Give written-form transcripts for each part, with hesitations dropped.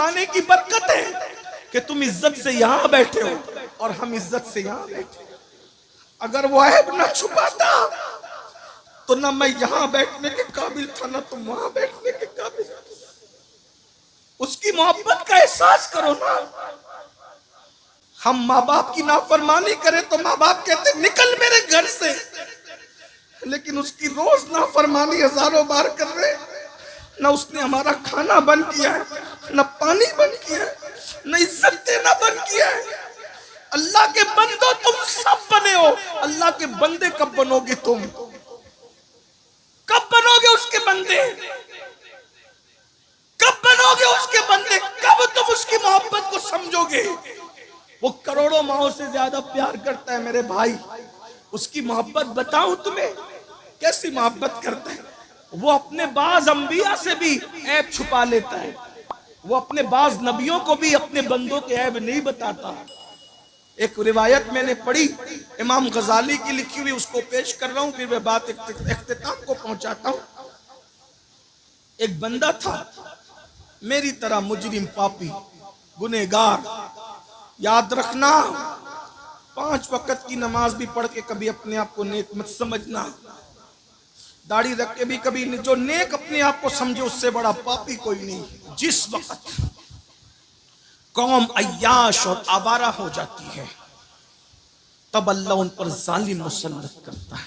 छिपाने की बरकत है कि तुम इज्जत से यहां बैठे हो और हम इज्जत से यहां बैठे। अगर वो ऐब ना छुपाता तो ना मैं यहां बैठने के काबिल था, ना तुम वहां बैठने के काबिल। उसकी मोहब्बत का एहसास करो ना। हम माँ बाप की नाफरमानी करें तो माँ बाप कहते निकल मेरे घर से, लेकिन उसकी रोज नाफरमानी हजारों बार कर रहे। न उसने हमारा खाना बंद किया है, न पानी बंद किया है, न इज्जत देना बंद किया है। अल्लाह के बंदो तुम सब बने हो, अल्लाह के बंदे कब बनोगे? तुम कब बनोगे उसके बंदे? कब बनोगे उसके बंदे? कब तुम उसकी मोहब्बत को समझोगे? वो करोड़ों माओं से ज्यादा प्यार करता है मेरे भाई। उसकी मोहब्बत बताऊं तुम्हें कैसी मोहब्बत करता है। वो अपने बाज अंबिया से भी ऐब छुपा लेता है। वो अपने बाज नबियों को भी अपने बंदों के ऐब नहीं बताता। एक रिवायत मैंने पढ़ी इमाम गजाली की लिखी हुई, उसको पेश कर रहा हूं, फिर मैं बात इख्तिताम को पहुंचाता हूं। एक बंदा था मेरी तरह मुजरिम, पापी, गुनहगार। याद रखना 5 वक्त की नमाज भी पढ़ के कभी अपने आप को नेक मत समझना। दाढ़ी रख के भी कभी जो नेक अपने आप को समझे उससे बड़ा पापी कोई नहीं। जिस वक्त कौम अय्याश और आवारा हो जाती है तब अल्लाह उन पर जालिम मुसल्लत करता है।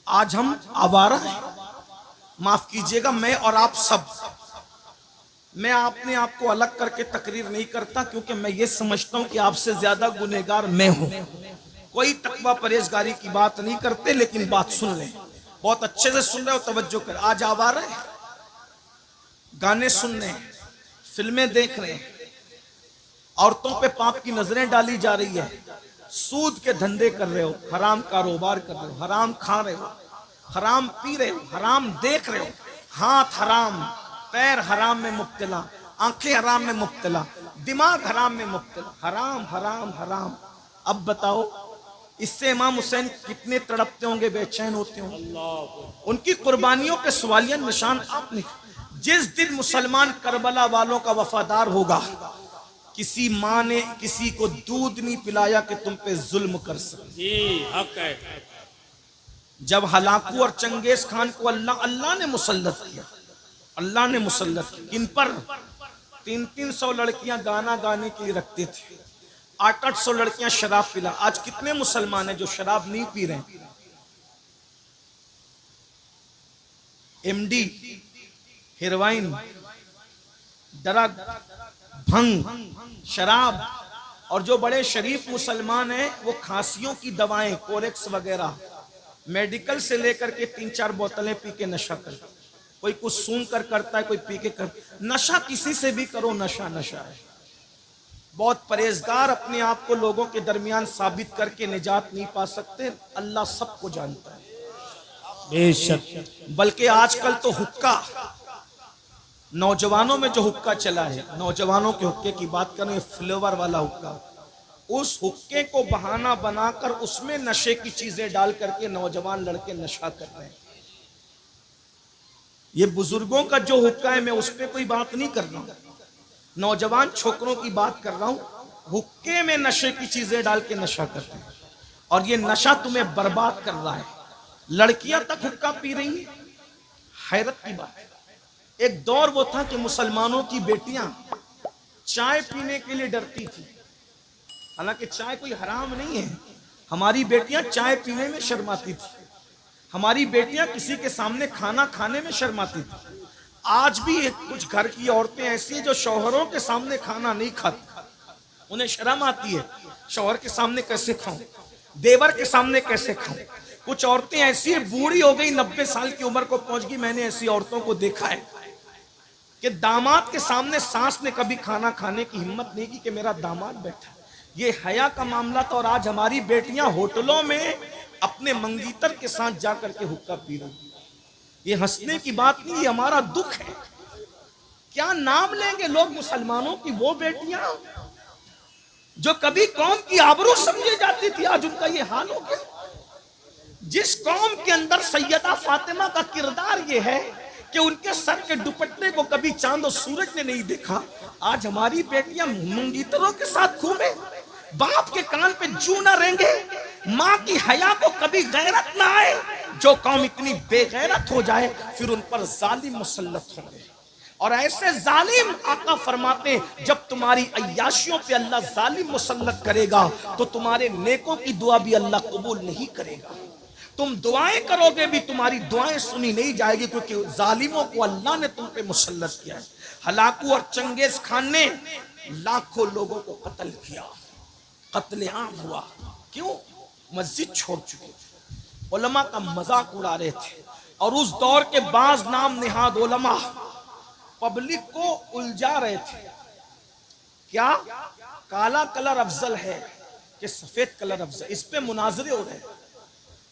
आज हम आवारा हैं, माफ कीजिएगा मैं और आप सब। मैं अपने आप को अलग करके तकरीर नहीं करता, क्योंकि मैं ये समझता हूं कि आपसे ज्यादा गुनहगार मैं हूं। कोई तकवा परहेजगारी की बात नहीं करते, लेकिन बात सुन लें, बहुत अच्छे से सुन रहे हो, तवज्जो कर। आज आवारा है, गाने सुन रहे हैं, फिल्में देख रहे हैं, औरतों पे पाप की नजरें डाली जा रही है, सूद के धंधे कर रहे हो, हराम कारोबार कर रहे हो, हराम खा रहे हो, हराम पी रहे हो, हराम देख रहे हो, हाथ हराम, पैर हराम में मुब्तला, आंखें हराम में मुब्तला, दिमाग हराम में मुब्तला, हराम हराम हराम। अब बताओ इससे इमाम हुसैन कितने तड़पते होंगे, बेचैन होते होंगे। उनकी कुर्बानियों पे सवालिया निशान आपने। जिस दिन मुसलमान करबला वालों का वफादार होगा, किसी माँ ने किसी को दूध नहीं पिलाया कि तुम पे जुल्म कर सके। हक है। जब हलाकू और चंगेज खान को अल्लाह ने मुसल्लत किया, अल्लाह ने मुसल्लत किया, किन पर? 300 लड़कियां गाना गाने के लिए रखते थे, 800 लड़कियां शराब पिला। आज कितने मुसलमान हैं जो शराब नहीं पी रहे हैं? एमडी, हेरोइन, ड्रग, भंग, शराब। और जो बड़े शरीफ मुसलमान हैं वो खांसियों की दवाएं, कोरेक्स वगैरह, मेडिकल से लेकर के 3-4 बोतलें पी के नशा करता। कोई कुछ सूंघ कर करता है, कोई पी के कर। नशा किसी से भी करो, नशा नशा है। बहुत परहेजगार अपने आप को लोगों के दरमियान साबित करके निजात नहीं पा सकते। अल्लाह सबको जानता है बेशक। बल्कि आजकल तो हुक्का, नौजवानों में जो हुक्का चला है, नौजवानों के हुक्के की बात करें, फ्लेवर वाला हुक्का, उस हुक्के को बहाना बनाकर उसमें नशे की चीजें डाल करके नौजवान लड़के नशा कर रहे हैं। ये बुजुर्गों का जो हुक्का है, मैं उस पर कोई बात नहीं कर रहा हूं, नौजवान छोकरों की बात कर रहा हूं। हुक्के में नशे की चीजें डाल के नशा करते हैं, और ये नशा तुम्हें बर्बाद कर रहा है। लड़कियां तक हुक्का पी रही हैं, हैरत की बात है। एक दौर वो था कि मुसलमानों की बेटियां चाय पीने के लिए डरती थी। हालांकि चाय कोई हराम नहीं है, हमारी बेटियां चाय पीने में शर्माती थी, हमारी बेटियां किसी के सामने खाना खाने में शर्माती थी। आज भी कुछ घर की औरतें ऐसी हैं जो शौहरों के सामने खाना नहीं खाती, उन्हें शर्म आती है, शौहर के सामने कैसे खाऊं, देवर के सामने कैसे खाऊं। कुछ औरतें ऐसी है, बूढ़ी हो गई, 90 साल की उम्र को पहुंच गई। मैंने ऐसी औरतों को देखा है कि दामाद के सामने सास ने कभी खाना खाने की हिम्मत नहीं की कि मेरा दामाद बैठा। ये हया का मामला था। और आज हमारी बेटियां होटलों में अपने मंगीतर के साथ जाकर के हुक्का पी रही। ये हंसने की बात नहीं, ये हमारा दुख है। क्या नाम लेंगे लोग मुसलमानों की वो बेटियां जो कभी कौम की आबरू समझी जाती थी, आज उनका ये हाल हो गया। जिस कौम के अंदर सैयदा फातिमा का किरदार ये है कि उनके सर के दुपट्टे को कभी चांद और सूरज ने नहीं देखा। आज हमारी बेटियां मंगीतरों के साथ घूमे, बाप के कान पे जू ना रेंगे, माँ की हया को कभी गैरत ना आए। जो कौम इतनी बेगैरत हो जाए फिर उन पर जालिम मुसल्लत होंगे। और ऐसे जालिम आका फरमाते जब तुम्हारी अय्याशियों पे अल्लाह जालिम मुसल्लत करेगा तो तुम्हारे नेकों की दुआ भी अल्लाह कबूल नहीं करेगा। तुम दुआएं करोगे भी तुम्हारी दुआएं सुनी नहीं जाएगी, क्योंकि जालिमों को अल्लाह ने तुम पे मुसल्लत किया है। हलाकू और चंगेज खान ने लाखों लोगों को कत्ल किया, कत्लेआम हुआ। क्यों? मस्जिद छोड़ चुके, उलमा का मजाक उड़ा रहे थे। और उस दौर के बाज नाम निहाद उलमा पब्लिक को उलझा रहे थे। क्या काला कलर अफजल है कि सफेद कलर अफजल? इस पे मुनाजरे हो रहे,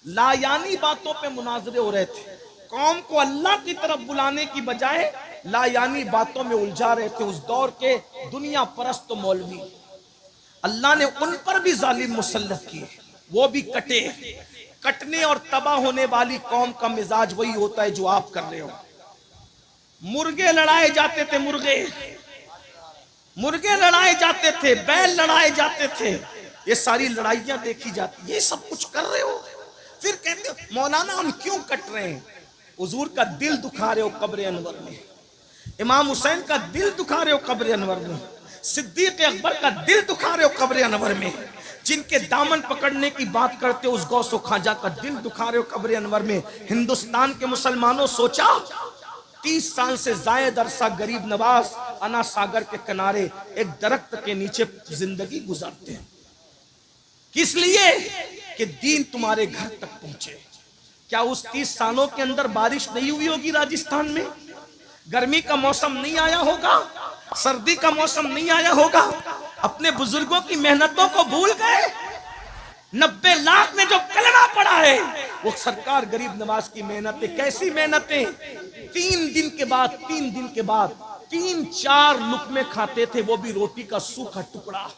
लायानी बातों पे मुनाजरे हो रहे थे। कौम को अल्लाह की तरफ बुलाने की बजाय लायानी बातों में उलझा रहे थे। उस दौर के दुनिया परस्त मौलवी, अल्लाह ने उन पर भी जालिम मुसल्लत किए, वो भी कटे। कटने और तबाह होने वाली कौम का मिजाज वही होता है जो आप कर रहे हो। मुर्गे लड़ाए जाते थे, मुर्गे लड़ाए जाते थे, बैल लड़ाए जाते थे, ये सारी लड़ाइयां देखी जाती। ये सब कुछ कर रहे हो, फिर कहते हो मौलाना हम क्यों कट रहे हैं? हुजूर का दिल दुखा रहे हो कब्र अनवर में, इमाम हुसैन का दिल दुखा रहे हो कब्र अनवर में, सिद्दीक अकबर का दिल दुखा रहे हो कब्र अनवर में, जिनके दामन पकड़ने की बात करते हो उस गौसो खाजा का दिल दुखा रहे हो कब्र अनवर में। हिंदुस्तान के मुसलमानों, सोचा 30 साल से जायद अरसा गरीब नवाज अना सागर के किनारे एक दरख्त के नीचे जिंदगी गुजारते हैं, किस लिए? कि दीन तुम्हारे घर तक पहुंचे। क्या उस 30 सालों के अंदर बारिश नहीं हुई होगी राजस्थान में? गर्मी का मौसम नहीं आया होगा, सर्दी का मौसम नहीं आया होगा? अपने बुजुर्गों की मेहनतों को भूल गए? 90 लाख ने जो कलमा पड़ा है वो सरकार गरीब नवाज की मेहनतें। कैसी मेहनतें? 3 दिन के बाद 3-4 लुकमे खाते थे, वो भी रोटी का सूखा टुकड़ा।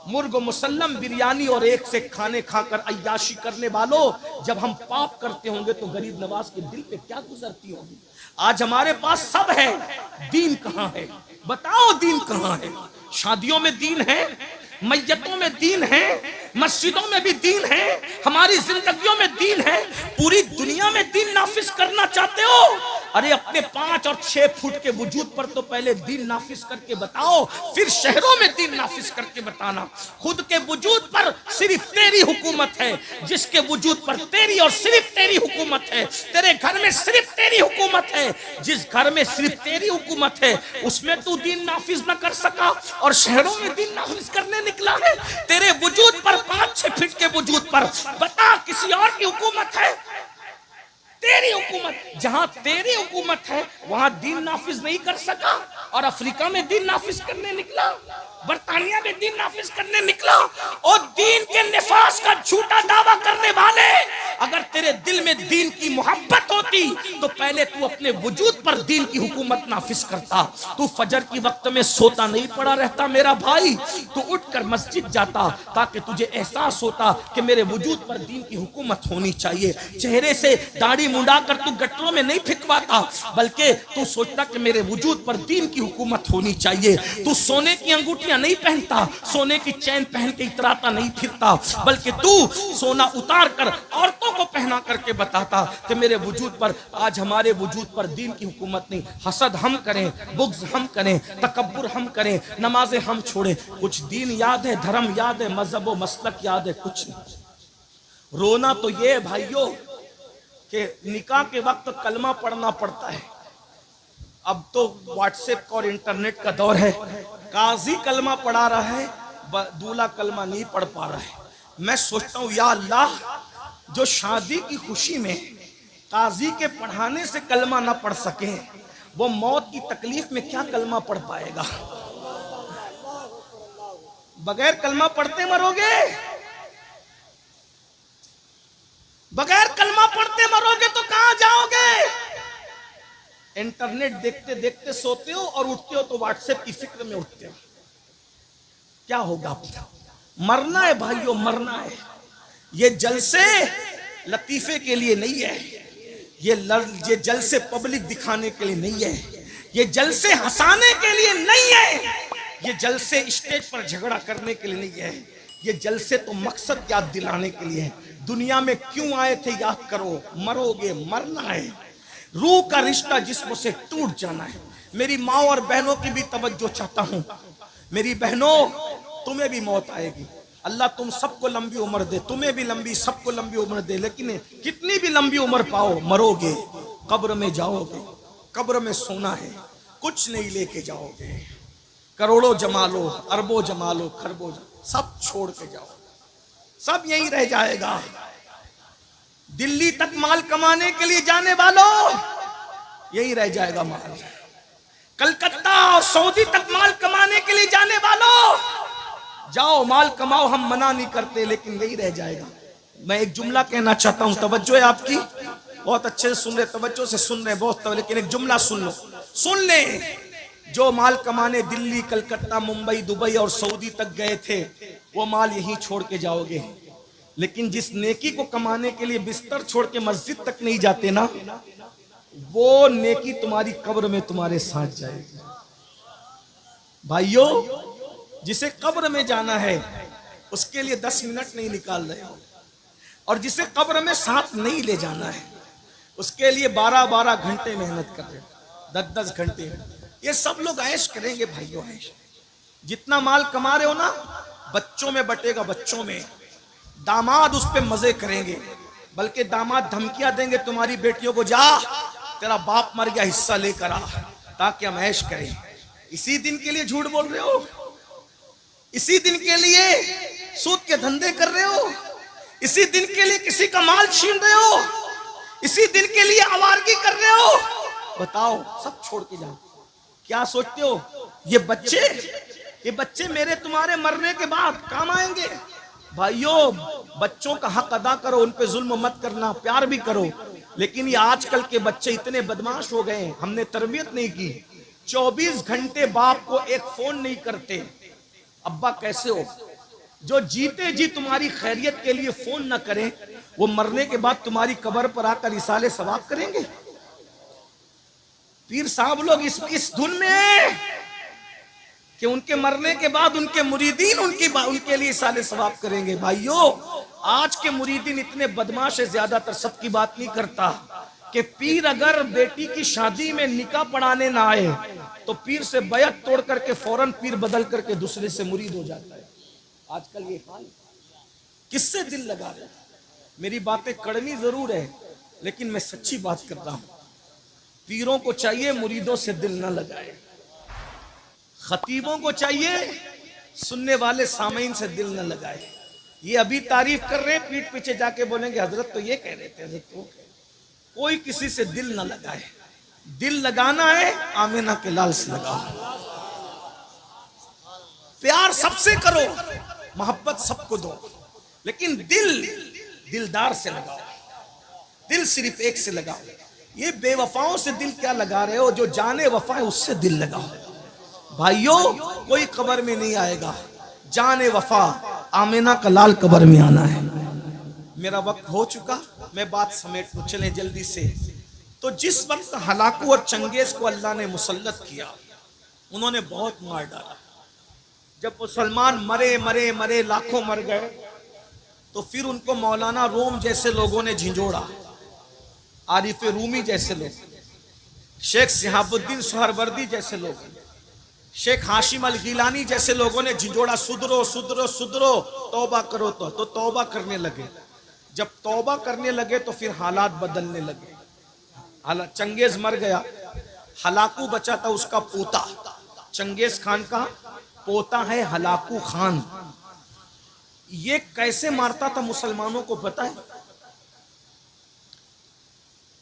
मुर्ग मुसल्लम बिरयानी और एक से खाने खाकर अय्याशी करने वालों, जब हम पाप करते होंगे तो गरीब नवाज के दिल पे क्या गुजरती होगी? आज हमारे पास सब है, दीन कहां है? बताओ दीन कहां है? शादियों में दीन है, मैयतों में दीन है, मस्जिदों में भी दीन है, हमारी जिंदगियों में दीन है। पूरी दुनिया में दीन नाफिज करना चाहते हो? अरे अपने 5 और 6 फुट के वजूद पर तो पहले दीन नाफिज करके बताओ, फिर शहरों में दीन नाफिज करके बताना। खुद के वजूद पर सिर्फ तेरी हुकूमत है, जिसके वजूद पर तेरी और सिर्फ तेरी हुकूमत है। तेरे घर में सिर्फ तेरी हुकूमत है, जिस घर में सिर्फ तेरी हुकूमत है उसमें तू दीन नाफिज न कर सका और शहरों में दीन नाफिज करने निकला है। तेरे वजूद पर 5-6 फीट के वजूद पर बता किसी और की हुकूमत है? तेरी हुकूमत, जहां तेरी हुकूमत है वहां दीन नाफिज नहीं कर सका और अफ्रीका में दीन नाफिज करने निकला, बरतानिया में दीन नाफिज करने निकला। और दीन के निफास का झूठा दावा करने वाले, अगर तेरे दिल में दीन की मोहब्बत होती तो पहले तू अपने वजूद पर दीन की हुकूमत नाफिज करता। तू फजर की वक्त में सोता नहीं पड़ा रहता मेरा भाई, तू उठकर मस्जिद जाता ताकि तुझे एहसास होता कि मेरे वजूद पर दीन की हुकूमत होनी चाहिए। चेहरे से दाढ़ी मुंडा कर तू गटरों में नहीं फिकवाता, बल्कि तू सोचता कि मेरे वजूद पर दीन की हुकूमत होनी चाहिए। तू सोने की अंगूठियां नहीं पहनता, सोने की चैन पहन के इतराता नहीं फिरता, बल्कि तू सोना उतार कर औरतों को पहना करके बताता कि मेरे वजूद पर, आज हमारे वजूद पर दीन की हुकूमत नहीं। हसद हम करें, बुग़्ज़ हम करें, तकब्बुर हम करें, नमाजें हम छोड़ें, कुछ दीन याद है, धर्म याद है, मजहब व मसलक याद है? कुछ नहीं। रोना तो ये है भाइयों कि निकाह के वक्त कलमा पढ़ना पड़ता है। अब तो व्हाट्सएप और इंटरनेट का दौर है, काजी कलमा पढ़ा रहा है, दूल्हा कलमा नहीं पढ़ पा रहा है। मैं सोचता हूँ या अल्लाह, जो शादी की खुशी में काजी के पढ़ाने से कलमा ना पढ़ सके, वो मौत की तकलीफ में क्या कलमा पढ़ पाएगा? बगैर कलमा पढ़ते मरोगे, बगैर कलमा पढ़ते मरोगे तो कहां जाओगे? इंटरनेट देखते देखते सोते हो और उठते हो तो व्हाट्सएप की फिक्र में उठते हो। क्या होगा? मरना है भाइयों, मरना है। ये जलसे लतीफे के लिए नहीं है, ये जलसे पब्लिक दिखाने के लिए नहीं है, ये जलसे हंसाने के लिए नहीं है, ये जलसे स्टेज पर झगड़ा करने के लिए नहीं है, ये जलसे तो मकसद याद दिलाने के लिए है। दुनिया में क्यों आए थे याद करो, मरोगे, मरना है, रूह का रिश्ता जिस्म से टूट जाना है। मेरी माँ और बहनों की भी तवज्जो चाहता हूँ। मेरी बहनों, तुम्हें भी मौत आएगी। अल्लाह तुम सबको लंबी उम्र दे, तुम्हें भी लंबी, सबको लंबी उम्र दे, लेकिन कितनी भी लंबी उम्र पाओ, मरोगे, कब्र में जाओगे, कब्र में सोना है, कुछ नहीं लेके जाओगे। करोड़ों जमा लो, अरबों जमा लो, खरबों सब छोड़ के जाओ, सब यहीं रह जाएगा। दिल्ली तक माल कमाने के लिए जाने वालों, यहीं रह जाएगा माल। कलकत्ता और सऊदी तक माल कमाने के लिए जाने वालों, जाओ माल कमाओ, हम मना नहीं करते, लेकिन यही रह जाएगा। मैं एक जुमला कहना चाहता हूं, तवज्जो है आपकी, बहुत अच्छे से सुन रहे, तवज्जो से सुन रहे बहुत, लेकिन एक जुमला सुन लो, सुन ले। जो माल कमाने दिल्ली, कलकत्ता, मुंबई, दुबई और सऊदी तक गए थे, वो माल यहीं छोड़ के जाओगे। लेकिन जिस नेकी को कमाने के लिए बिस्तर छोड़ के मस्जिद तक नहीं जाते ना, वो नेकी तुम्हारी कब्र में तुम्हारे साथ जाएगी। भाइयों, जिसे कब्र में जाना है उसके लिए 10 मिनट नहीं निकाल रहे हो, और जिसे कब्र में साथ नहीं ले जाना है उसके लिए 12-12 घंटे मेहनत कर रहे हो, 10-10 घंटे। ये सब लोग ऐश करेंगे भाइयों, ऐश। जितना माल कमा रहे हो ना, बच्चों में बटेगा, बच्चों में। दामाद उस पे मजे करेंगे, बल्कि दामाद धमकियां देंगे तुम्हारी बेटियों को, जा तेरा बाप मर गया, हिस्सा लेकर आ, ताकि हम ऐश करें। इसी दिन के लिए झूठ बोल रहे हो, इसी दिन के लिए सूद के धंधे कर रहे हो, इसी दिन के लिए किसी का माल छीन रहे हो, इसी दिन के लिए आवारगी कर रहे हो। बताओ, सब छोड़ के जाओ। क्या सोचते हो, ये बच्चे मेरे तुम्हारे मरने के बाद काम आएंगे? भाइयों, बच्चों का हक अदा करो, उन पे जुल्म मत करना, प्यार भी करो। लेकिन ये आजकल के बच्चे इतने बदमाश हो गए, हमने तरबियत नहीं की। 24 घंटे बाप को एक फोन नहीं करते, अब्बा कैसे हो? जो जीते जी तुम्हारी खैरियत के लिए फोन ना करें, वो मरने के बाद तुम्हारी कब्र पर आकर इसाले सवाब करेंगे। पीर साहब लोग इस धुन में कि उनके मरने के बाद उनके मुरीदीन उनके लिए इसाले सवाब करेंगे। भाइयों, आज के मुरीदीन इतने बदमाश है, ज्यादातर सबकी बात नहीं करता, कि पीर अगर बेटी की शादी में निकाह पढ़ाने ना आए तो पीर से बैत तोड़ करके फौरन पीर बदल करके दूसरे से मुरीद हो जाता है। आजकल ये हाल, किससे दिल लगा रहे? मेरी बातें कड़वी जरूर है, लेकिन मैं सच्ची बात करता हूं। पीरों को चाहिए मुरीदों से दिल न लगाए, खतीबों को चाहिए सुनने वाले सामीन से दिल न लगाए। ये अभी तारीफ कर रहे हैं, पीठ पीछे जाके बोलेंगे हजरत तो ये कह रहे थे, हजरत तो। कोई किसी से दिल न लगाए। दिल लगाना है आमिना के लाल से लगाओ, प्यार सबसे करो, मोहब्बत सबको दो, लेकिन दिलदार से लगाओ, दिल सिर्फ एक से लगाओ। ये बेवफाओं से दिल क्या लगा रहे हो? जो जाने वफा है उससे दिल लगाओ। भाइयों, कोई कब्र में नहीं आएगा, जाने वफा आमिना का लाल कब्र में आना है। मेरा वक्त हो चुका, मैं बात समेट लूं, चलें जल्दी से। तो जिस वक्त हलाकू और चंगेज को अल्लाह ने मुसल्लत किया, उन्होंने बहुत मार डाला। जब मुसलमान मरे मरे मरे लाखों मर गए, तो फिर उनको मौलाना रूम जैसे लोगों ने झिंझोड़ा, आरिफ रूमी जैसे लोग, शेख सिहाबुद्दीन सोहरवर्दी जैसे लोग, शेख हाशिम अल गिलानी जैसे लोगों ने झिंझोड़ा, सुधरो सुधरो सुधरो, तौबा करो। तो तौबा करने लगे। जब तौबा करने लगे तो फिर हालात बदलने लगे। हालात, चंगेज मर गया, हलाकू बचा था उसका पोता, चंगेज खान का पोता है हलाकू खान। ये कैसे मारता था मुसलमानों को पता है?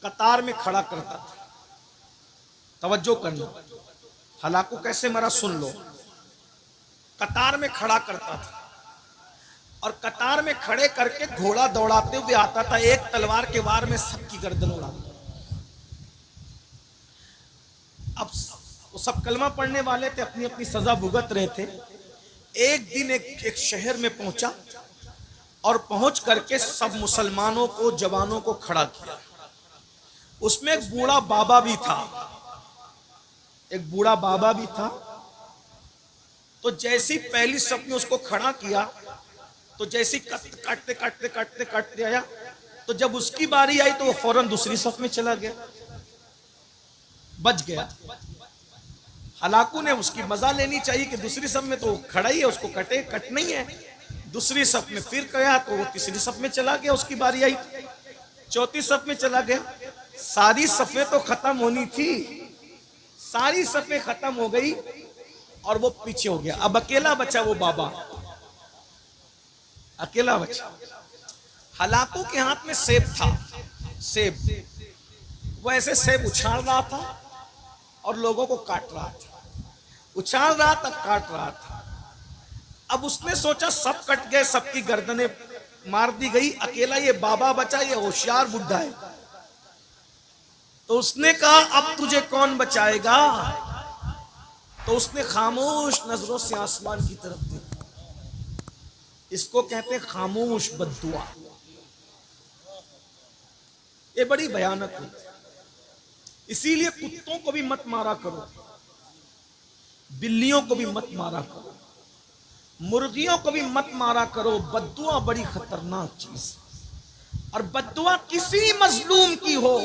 कतार में खड़ा करता था। तवज्जो करना, हलाकू कैसे मरा सुन लो। कतार में खड़ा करता था, और कतार में खड़े करके घोड़ा दौड़ाते हुए आता था, एक तलवार के वार में सबकी गर्दन उड़ाता। अब वो सब कलमा पढ़ने वाले थे, अपनी अपनी सजा भुगत रहे थे। एक दिन एक शहर में पहुंचा, और पहुंच करके सब मुसलमानों को, जवानों को खड़ा किया, उसमें एक बूढ़ा बाबा भी था, एक बूढ़ा बाबा भी था। तो जैसी पहली सफ में उसको खड़ा किया, तो जैसी काटते काटते काटते काटते आया, तो जब उसकी बारी आई तो वो फौरन दूसरी सफ में चला गया, बच गया। हलाकू ने उसकी मजा लेनी चाहिए कि दूसरी सफ में तो खड़ा ही है, उसको कट नहीं है। दूसरी सफ में फिर गया तो वो तीसरी सफ में चला गया, उसकी बारी आई। चौथी सफ में चला गया, सारी सफें तो खत्म होनी थी, सारी सफें खत्म हो गई और वो पीछे हो गया। अब अकेला बचा वो बाबा, अकेला बचा। हलाकू के हाथ में सेब था, सेब। वो ऐसे सेब उछाल रहा था और लोगों को काट रहा था, उछाल रहा था, काट रहा था। अब उसने सोचा सब कट गए, सबकी गर्दनें मार दी गई, अकेला ये बाबा बचा, ये होशियार बुढ़ा है। तो उसने कहा अब तुझे कौन बचाएगा? तो उसने खामोश नजरों से आसमान की तरफ देखा। इसको कहते हैं खामोश बद्दुआ। ये बड़ी भयानक है। इसीलिए कुत्तों को भी मत मारा करो, बिल्लियों को भी मत मारा करो, मुर्गियों को भी मत मारा करो। बद्दुआ बड़ी खतरनाक चीज, और बद्दुआ किसी मजलूम की हो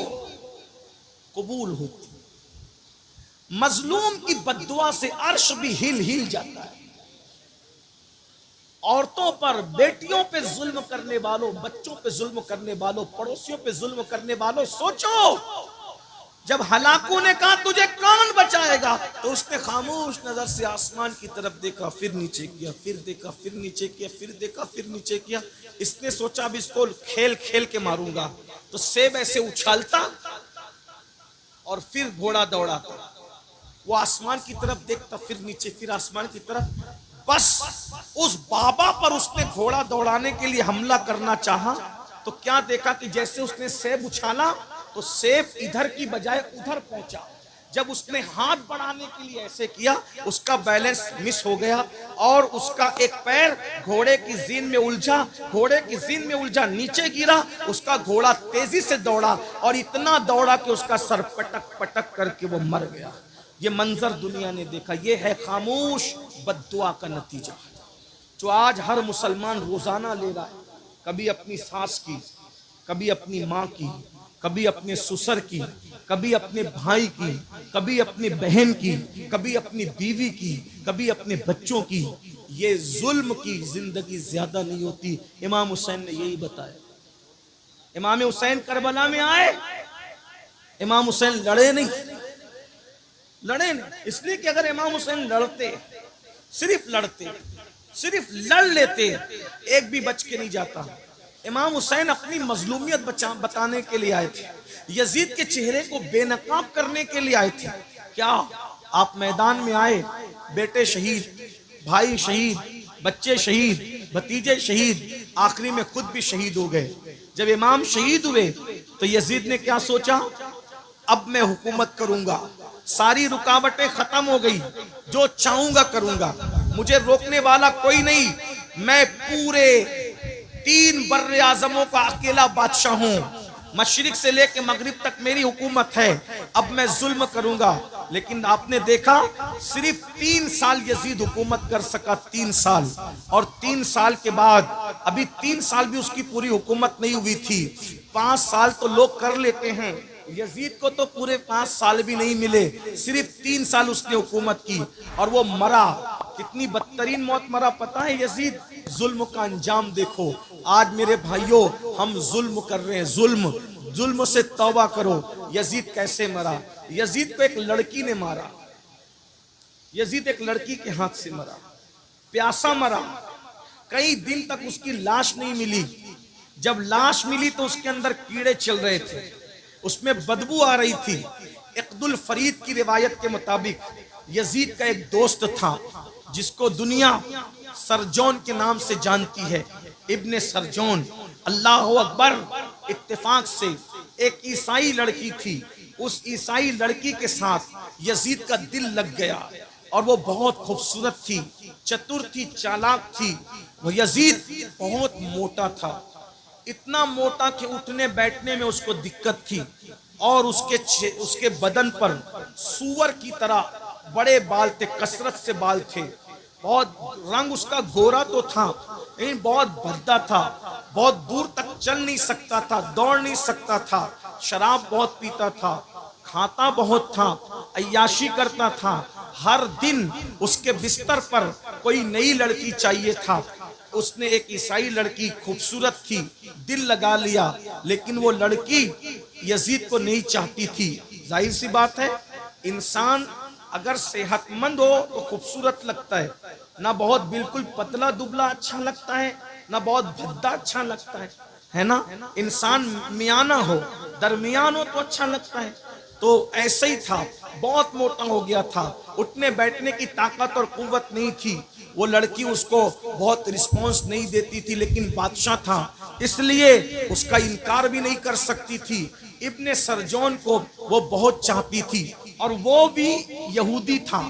कबूल होती। मजलूम की बद्दुआ से अर्श भी हिल हिल जाता है। औरतों पर, बेटियों पे जुल्म करने वालों, बच्चों पे जुल्म करने वालों, पड़ोसियों पे जुल्म करने वालों, सोचो जब हलाकू ने कहा तुझे कौन बचाएगा, तो उसने खामोश नजर से आसमान की तरफ देखा, फिर नीचे किया, फिर देखा, फिर नीचे किया, फिर देखा, फिर नीचे किया। इसने सोचा अब इसको खेल खेल के मारूंगा। तो सेब ऐसे उछालता और फिर घोड़ा दौड़ाता, वो आसमान की तरफ देखता, फिर नीचे, फिर आसमान की तरफ। बस उस बाबा पर उसने घोड़ा दौड़ाने के लिए हमला करना चाहा, तो क्या देखा कि जैसे उसने सेब उछाला तो सेब इधर की बजाय उधर पहुंचा। जब उसने हाथ बढ़ाने के लिए ऐसे किया, उसका बैलेंस मिस हो गया और उसका एक पैर घोड़े की जीन में उलझा, घोड़े की जीन में उलझा, नीचे गिरा। उसका घोड़ा तेजी से दौड़ा और इतना दौड़ा कि उसका सर पटक पटक करके वो मर गया। ये मंजर दुनिया ने देखा। ये है खामोश बद्दुआ का नतीजा, जो आज हर मुसलमान रोजाना ले रहा है। कभी अपनी सास की, कभी अपनी माँ की, कभी अपने ससुर की, कभी अपने भाई की, कभी अपनी बहन की, कभी अपनी बीवी की, कभी अपने बच्चों की। ये जुल्म की जिंदगी ज्यादा नहीं होती। इमाम हुसैन ने यही बताया। इमाम हुसैन करबला में आए, इमाम हुसैन लड़े नहीं, लड़े नहीं। इसलिए कि अगर इमाम हुसैन लड़ते, सिर्फ लड़ते, सिर्फ लड़ लेते, एक भी बच के नहीं जाता। इमाम हुसैन अपनी मजलूमियत बताने के लिए आए थे, यजीद के चेहरे को बेनकाब करने के लिए आए थे। क्या आप मैदान में आए, बेटे शहीद, भाई शहीद, बच्चे शहीद, भतीजे शहीद, आखिरी में खुद भी शहीद हो गए। जब इमाम शहीद हुए तो यजीद ने क्या सोचा, अब मैं हुकूमत करूंगा, सारी रुकावटें खत्म हो गई, जो चाहूंगा करूंगा, मुझे रोकने वाला कोई नहीं, मैं पूरे 3 बर्रे आजमों का अकेला बादशाह हूं, मशरिक से लेके मगरिब तक मेरी हुकूमत है, अब मैं जुल्म करूंगा। लेकिन आपने देखा सिर्फ 3 साल यजीद हुकूमत कर सका, 3 साल। और 3 साल के बाद अभी 3 साल भी उसकी पूरी हुकूमत नहीं हुई थी। 5 साल तो लोग कर लेते हैं, यजीद को तो पूरे 5 साल भी नहीं मिले, सिर्फ 3 साल उसने हुकूमत की और वो मरा। कितनी बदतरीन मौत मरा पता है यजीद? जुल्म का अंजाम देखो। आज मेरे भाइयों हम जुल्म कर रहे हैं, जुल्म, जुल्म से तौबा करो। यजीद कैसे मरा? यजीद को एक लड़की ने मारा, यजीद एक लड़की के हाथ से मरा, प्यासा मरा। कई दिन तक उसकी लाश नहीं मिली। जब लाश मिली तो उसके अंदर कीड़े चल रहे थे, उसमें बदबू आ रही थी। इक़्दुल फरीद की रिवायत के मुताबिक यजीद का एक दोस्त था जिसको दुनिया सरजोन के नाम से जानती है, इब्ने सरजोन। अल्लाह अकबर। इत्तेफाक से एक ईसाई लड़की थी, उस ईसाई लड़की के साथ यजीद का दिल लग गया और वो बहुत खूबसूरत थी, चतुर थी, चालाक थी। वो यजीद बहुत मोटा था, इतना मोटा कि उठने बैठने में उसको दिक्कत थी। और उसके बदन पर सूअर की तरह बड़े बाल थे, कसरत से बाल थे। बहुत रंग उसका गोरा तो था लेकिन बहुत भद्दा था, बहुत दूर तक चल नहीं सकता था, दौड़ नहीं सकता था, शराब बहुत पीता था, खाता बहुत था, अय्याशी करता था। हर दिन उसके बिस्तर पर कोई नई लड़की चाहिए था। उसने एक ईसाई लड़की खूबसूरत थी, दिल लगा लिया, लेकिन वो लड़की यजीद को नहीं चाहती थी। जाहिर सी बात है, इंसान अगर सेहतमंद हो तो खूबसूरत लगता है, ना बहुत बिल्कुल पतला दुबला अच्छा लगता है, ना बहुत भद्दा अच्छा लगता है ना। इंसान मियाना हो, दरमियान हो तो अच्छा लगता है। तो ऐसे ही था, बहुत मोटा हो गया था, उठने बैठने की ताकत और कुव्वत नहीं थी। वो लड़की उसको बहुत रिस्पॉन्स नहीं देती थी, लेकिन बादशाह था इसलिए उसका इनकार भी नहीं कर सकती थी। इब्ने सरजौन को वो बहुत चाहती थी और वो भी यहूदी था।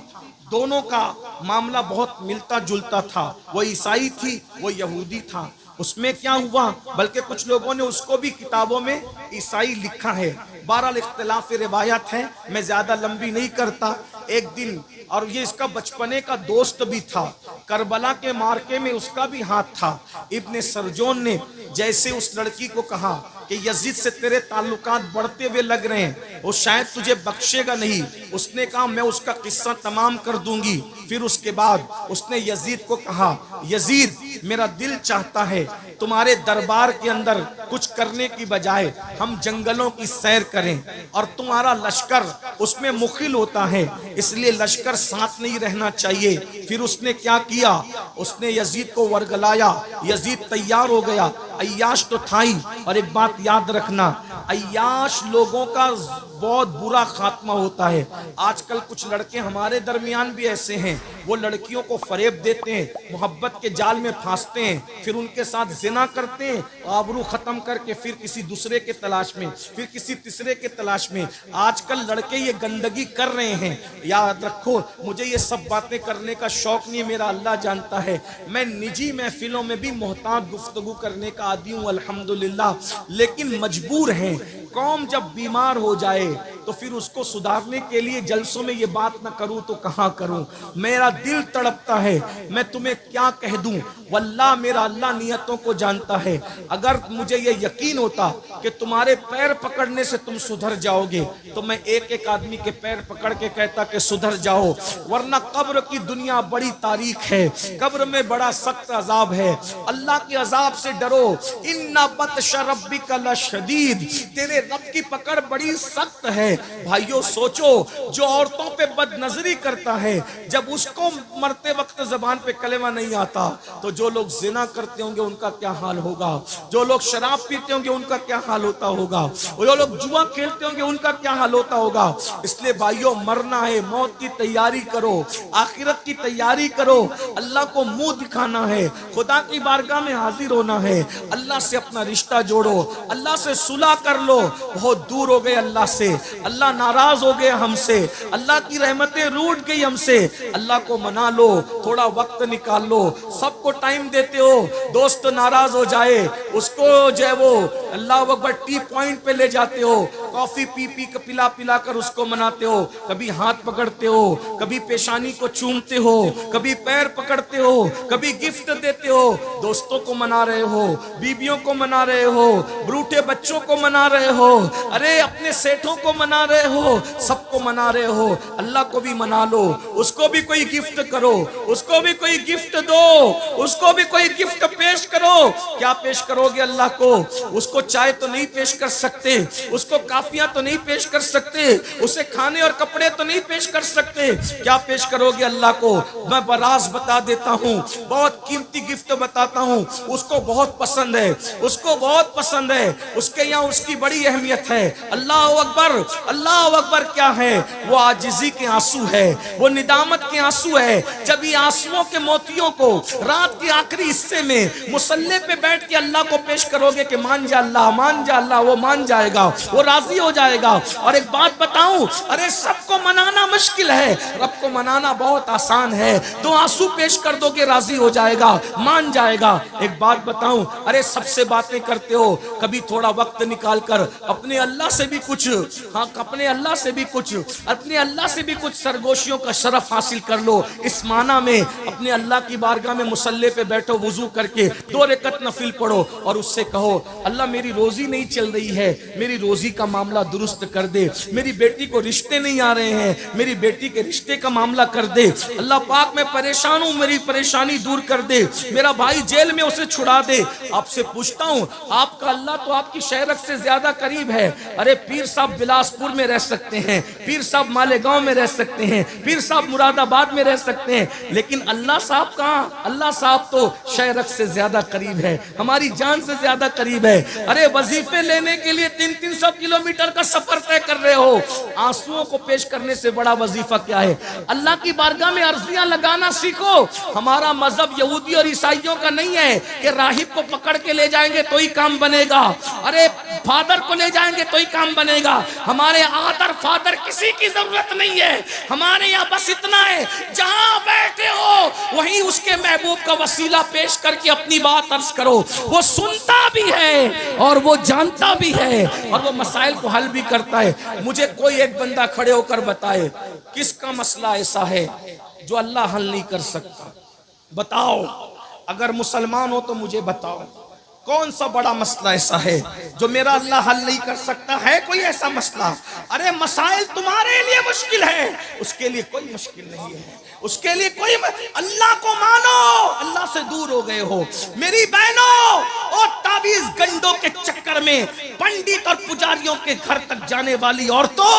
दोनों का मामला बहुत मिलता जुलता था, वो ईसाई थी, वो यहूदी था। उसमें क्या हुआ, बल्कि कुछ लोगों ने उसको भी किताबों में ईसाई लिखा है। बहरहाल इख्तिलाफ रिवायत है, मैं ज्यादा लंबी नहीं करता। एक दिन, और ये इसका बचपने का दोस्त भी था, करबला के मार्के में उसका भी हाथ था। इब्ने सरजौन ने जैसे उस लड़की को कहा कि यजीद से तेरे ताल्लुकात बढ़ते हुए लग रहे हैं, वो शायद तुझे बख्शेगा नहीं, उसने कहा मैं उसका किस्सा तमाम कर दूंगी। फिर उसके बाद उसने यजीद को कहा, यजीद मेरा दिल चाहता है तुम्हारे दरबार के अंदर कुछ करने की बजाय हम जंगलों की सैर करें, और तुम्हारा लश्कर उसमें मुखिल होता है, इसलिए लश्कर साथ नहीं रहना चाहिए। फिर उसने क्या किया, उसने यजीद को वर्गलाया, यजीद तैयार हो गया। अय्याश तो था ही, और एक बात याद रखना, अय्याश लोगों का बहुत बुरा खात्मा होता है। आजकल कुछ लड़के हमारे दरमियान भी ऐसे हैं, वो लड़कियों को फरेब देते हैं, मोहब्बत के जाल में फांसते हैं, फिर उनके साथ जिना करते हैं, आबरू खत्म करके फिर किसी दूसरे के तलाश में, फिर किसी तीसरे के तलाश में। आजकल लड़के ये गंदगी कर रहे हैं। याद रखो, मुझे ये सब बातें करने का शौक नहीं है, मेरा अल्लाह जानता है। मैं निजी महफिलों में भी मोहतात गुफ्तगू करने का आदी हूँ अल्हम्दुलिल्लाह, लेकिन मजबूर हैं। कौम जब बीमार हो जाए तो फिर उसको सुधारने के लिए जलसों में ये बात ना करूं तो कहां करूं। मेरा दिल तड़पता है, मैं तुम्हें क्या कह दूं। वल्लाह मेरा अल्लाह नियतों को जानता है। अगर मुझे ये यकीन होता कि तुम्हारे पैर पकड़ने से तुम सुधर जाओगे तो मैं एक एक आदमी के पैर पकड़ के कहता कि सुधर जाओ, वरना कब्र की दुनिया बड़ी तारीख है, कब्र में बड़ा सख्त अजाब है। अल्लाह के अजाब से डरो, इन्ना बत्श रब्बिका लशदीद, तेरे रब की पकड़ बड़ी सख्त है। भाइयों सोचो, जो औरतों पे बदनजरी करता है, जब उसको मरते वक्त जबान पे कलेमा नहीं आता, तो जो लोग जिना करते होंगे उनका क्या हाल होगा, जो लोग शराब पीते होंगे उनका क्या हाल होता होगा, जो लोग जुआ खेलते होंगे उनका क्या हाल होता होगा। इसलिए भाइयों, मरना है, मौत की तैयारी करो, आखिरत की तैयारी करो, अल्लाह को मुंह दिखाना है, खुदा की बारगाह में हाजिर होना है, अल्लाह से अपना रिश्ता जोड़ो, अल्लाह से सुलह कर लो। बहुत दूर हो गए अल्लाह से, अल्लाह नाराज हो गए हमसे, अल्लाह की रहमतें रूठ गई हमसे। अल्लाह को मना लो, थोड़ा वक्त निकाल लो। सबको टाइम देते हो, दोस्त नाराज हो जाए उसको जो है वो अल्लाह अकबर टी पॉइंट पे ले जाते हो, कॉफी पी पी के पिला पिला कर उसको मनाते हो। कभी हाथ पकड़ते हो, कभी पेशानी को चूमते हो, कभी पैर पकड़ते हो, कभी गिफ्ट देते हो। दोस्तों को मना रहे हो, बीबियों को मना रहे हो, ब्रूठे बच्चों को मना रहे हो, अरे अपने सेठों को मना रहे हो, सबको मना रहे हो। अल्लाह को भी मना लो, उसको भी कोई गिफ्ट करो, उसको भी कोई गिफ्ट दो, उसको भी कोई गिफ्ट पेश करो। क्या पेश करोगे अल्लाह को? उसको चाय तो नहीं पेश कर सकते, उसको काफिया तो नहीं पेश कर सकते, उसे खाने और कपड़े तो नहीं पेश कर सकते। क्या पेश करोगे अल्लाह को? मैं बराज बता देता हूँ, बहुत कीमती गिफ्ट बताता हूँ, उसको बहुत पसंद है, उसको बहुत पसंद है, उसके यहाँ उसकी बड़ी अहमियत है। अल्लाह अकबर, अल्लाह अकबर क्या है? वो आजिजी के आंसू है, वो निदामत के आंसू है। जब ये आंसुओं के मोतियों को रात के आखिरी हिस्से में मुसल्ले पे बैठ के अल्लाह को पेश करोगे कि मान जा अल्लाह, मान जा अल्लाह, वो मान जाएगा, वो राजी राजी हो जाएगा। और एक बात बताऊं, अरे सबको मनाना मुश्किल है, रब को मनाना बहुत आसान है। तो आंसू पेश कर दोगे, राजी हो जाएगा, मान जाएगा। एक बात बताऊं, अरे सबसे बातें करते हो, कभी थोड़ा वक्त निकाल कर अपने अल्लाह से भी कुछ, हाँ अपने अल्लाह से भी कुछ, अपने अल्लाह से भी कुछ सरगोशियों का शरफ हासिल कर लो। इस माना में अपने अल्लाह की बारगाह में मुसल्ले पे बैठो, वुजू करके 2 रकत नफिल पढ़ो और उससे कहो, अल्लाह मेरी रोजी नहीं चल रही है, मेरी रोजी का मामला दुरुस्त कर दे। मेरी बेटी को रिश्ते नहीं आ रहे हैं, मेरी बेटी के रिश्ते का मामला कर दे। अल्लाह पाक मैं परेशान हूं, मेरी परेशानी दूर कर दे। मेरा भाई जेल में, उसे छुड़ा दे। आपसे पूछता हूं, आपका अल्लाह तो आपकी शहरत से ज्यादा करीब है। अरे पीर साहब बिलासपुर में रह सकते हैं, पीर साहब मालेगांव में रह सकते हैं, पीर साहब मुरादाबाद में रह सकते हैं, लेकिन अल्लाह साहब कहाँ? अल्लाह साहब तो शहरत से ज्यादा करीब है, हमारी जान से ज्यादा करीब है। अरे वजीफे लेने के लिए 300 किलोमीटर का सफर तय कर रहे हो, आंसुओं को पेश करने से बड़ा वजीफा क्या है? अल्लाह की बारगाह में अर्जियां लगाना सीखो। हमारा मजहब यहूदी और ईसाइयों का नहीं है कि राहिब को पकड़ के ले जाएंगे तो ही काम बनेगा, अरे फादर को ले जाएंगे तो ही काम बनेगा। हमारे आदर फादर किसी की जरूरत नहीं है, हमारे यहाँ बस इतना है, जहां बैठे हो वहीं उसके महबूब का वसीला पेश करके अपनी बात अर्ज करो। वो सुनता भी है और वो जानता भी है और वो मसाइल को हल भी करता है। मुझे कोई एक बंदा खड़े होकर बताए किसका मसला ऐसा है जो अल्लाह हल नहीं कर सकता? बताओ, अगर मुसलमान हो तो मुझे बताओ, कौन सा बड़ा मसला ऐसा है जो मेरा अल्लाह हल नहीं कर सकता? है कोई ऐसा मसला? अरे मसाइल तुम्हारे लिए मुश्किल है, उसके लिए कोई मुश्किल नहीं है, उसके लिए कोई अल्लाह को मानो, अल्लाह से दूर हो गए हो। मेरी बहनों, और ताबीज गंडों के चक्कर में पंडित और पुजारियों के घर तक जाने वाली औरतों,